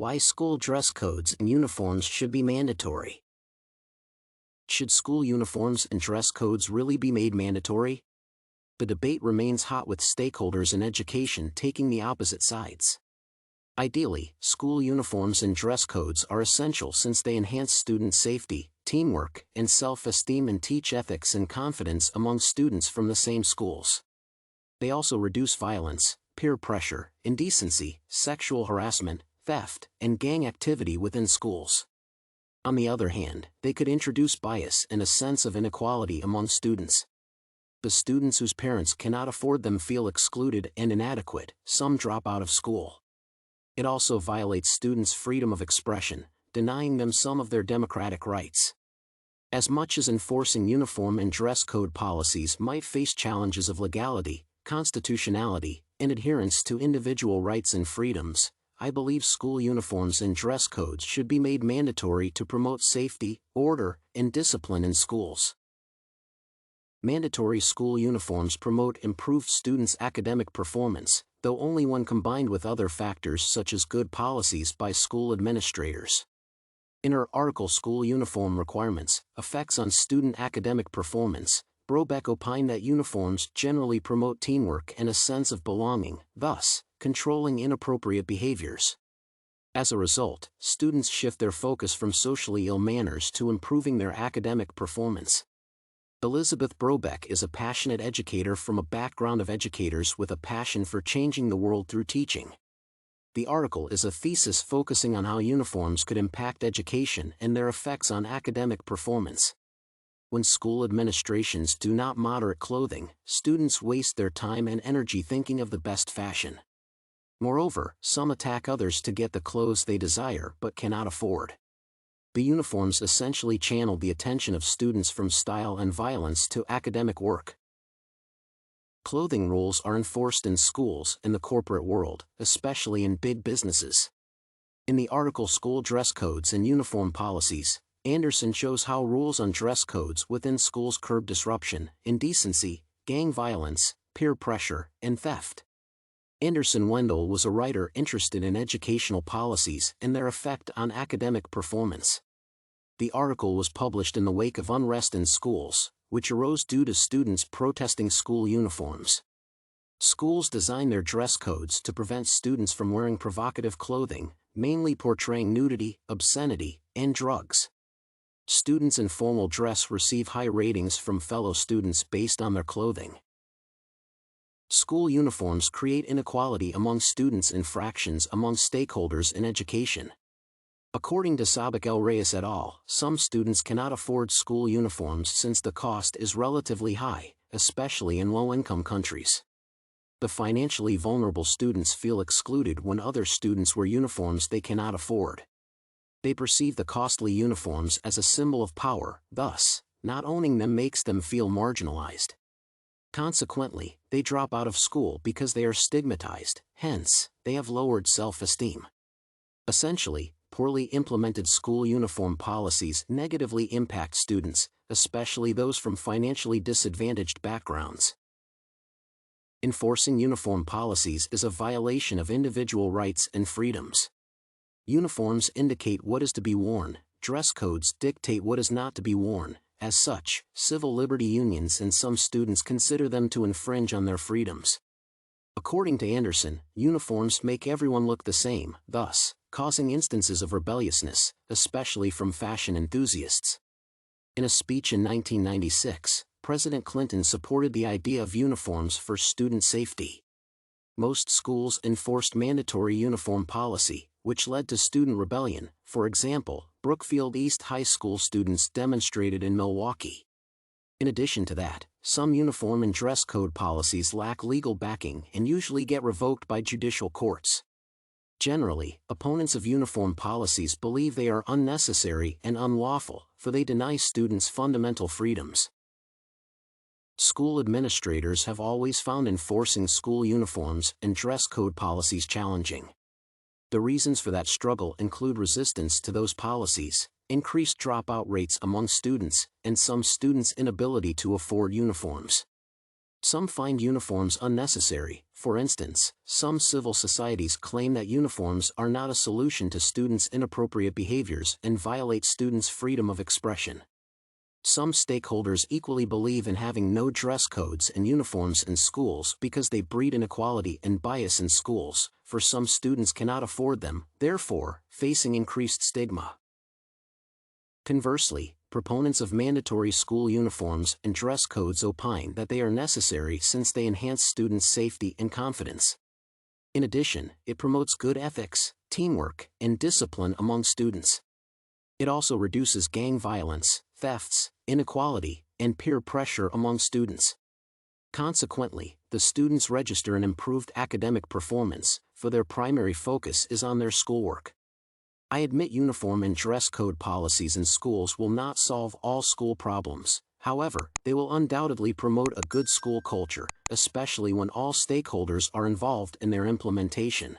Why school dress codes and uniforms should be mandatory. Should school uniforms and dress codes really be made mandatory? The debate remains hot with stakeholders in education taking the opposite sides. Ideally, school uniforms and dress codes are essential since they enhance student safety, teamwork, and self-esteem and teach ethics and confidence among students from the same schools. They also reduce violence, peer pressure, indecency, sexual harassment, theft, and gang activity within schools. On the other hand, they could introduce bias and a sense of inequality among students. The students whose parents cannot afford them feel excluded and inadequate, some drop out of school. It also violates students' freedom of expression, denying them some of their democratic rights. As much as enforcing uniform and dress code policies might face challenges of legality, constitutionality, and adherence to individual rights and freedoms, I believe school uniforms and dress codes should be made mandatory to promote safety, order, and discipline in schools. Mandatory school uniforms promote improved students' academic performance, though only when combined with other factors such as good policies by school administrators. In her article School Uniform Requirements, Effects on Student Academic Performance, Brobeck opined that uniforms generally promote teamwork and a sense of belonging, thus, controlling inappropriate behaviors. As a result, students shift their focus from socially ill manners to improving their academic performance. Elizabeth Brobeck is a passionate educator from a background of educators with a passion for changing the world through teaching. The article is a thesis focusing on how uniforms could impact education and their effects on academic performance. When school administrations do not moderate clothing, students waste their time and energy thinking of the best fashion. Moreover, some attack others to get the clothes they desire but cannot afford. The uniforms essentially channeled the attention of students from style and violence to academic work. Clothing rules are enforced in schools and the corporate world, especially in big businesses. In the article School Dress Codes and Uniform Policies, Anderson shows how rules on dress codes within schools curb disruption, indecency, gang violence, peer pressure, and theft. Anderson Wendell was a writer interested in educational policies and their effect on academic performance. The article was published in the wake of unrest in schools, which arose due to students protesting school uniforms. Schools design their dress codes to prevent students from wearing provocative clothing, mainly portraying nudity, obscenity, and drugs. Students in formal dress receive high ratings from fellow students based on their clothing. School uniforms create inequality among students and fractions among stakeholders in education. According to Sabic-El-Rayess et al., some students cannot afford school uniforms since the cost is relatively high, especially in low-income countries. The financially vulnerable students feel excluded when other students wear uniforms they cannot afford. They perceive the costly uniforms as a symbol of power, thus, not owning them makes them feel marginalized. Consequently, they drop out of school because they are stigmatized, hence, they have lowered self-esteem. Essentially, poorly implemented school uniform policies negatively impact students, especially those from financially disadvantaged backgrounds. Enforcing uniform policies is a violation of individual rights and freedoms. Uniforms indicate what is to be worn, dress codes dictate what is not to be worn. As such, civil liberty unions and some students consider them to infringe on their freedoms. According to Anderson, uniforms make everyone look the same, thus, causing instances of rebelliousness, especially from fashion enthusiasts. In a speech in 1996, President Clinton supported the idea of uniforms for student safety. Most schools enforced mandatory uniform policy, which led to student rebellion. For example, Brookfield East High School students demonstrated in Milwaukee. In addition to that, some uniform and dress code policies lack legal backing and usually get revoked by judicial courts. Generally, opponents of uniform policies believe they are unnecessary and unlawful, for they deny students fundamental freedoms. School administrators have always found enforcing school uniforms and dress code policies challenging. The reasons for that struggle include resistance to those policies, increased dropout rates among students, and some students' inability to afford uniforms. Some find uniforms unnecessary. For instance, some civil societies claim that uniforms are not a solution to students' inappropriate behaviors and violate students' freedom of expression. Some stakeholders equally believe in having no dress codes and uniforms in schools because they breed inequality and bias in schools, for some students cannot afford them, therefore, facing increased stigma. Conversely, proponents of mandatory school uniforms and dress codes opine that they are necessary since they enhance students' safety and confidence. In addition, it promotes good ethics, teamwork, and discipline among students. It also reduces gang violence, thefts, inequality, and peer pressure among students. Consequently, the students register an improved academic performance, for their primary focus is on their schoolwork. I admit uniform and dress code policies in schools will not solve all school problems. However, they will undoubtedly promote a good school culture, especially when all stakeholders are involved in their implementation.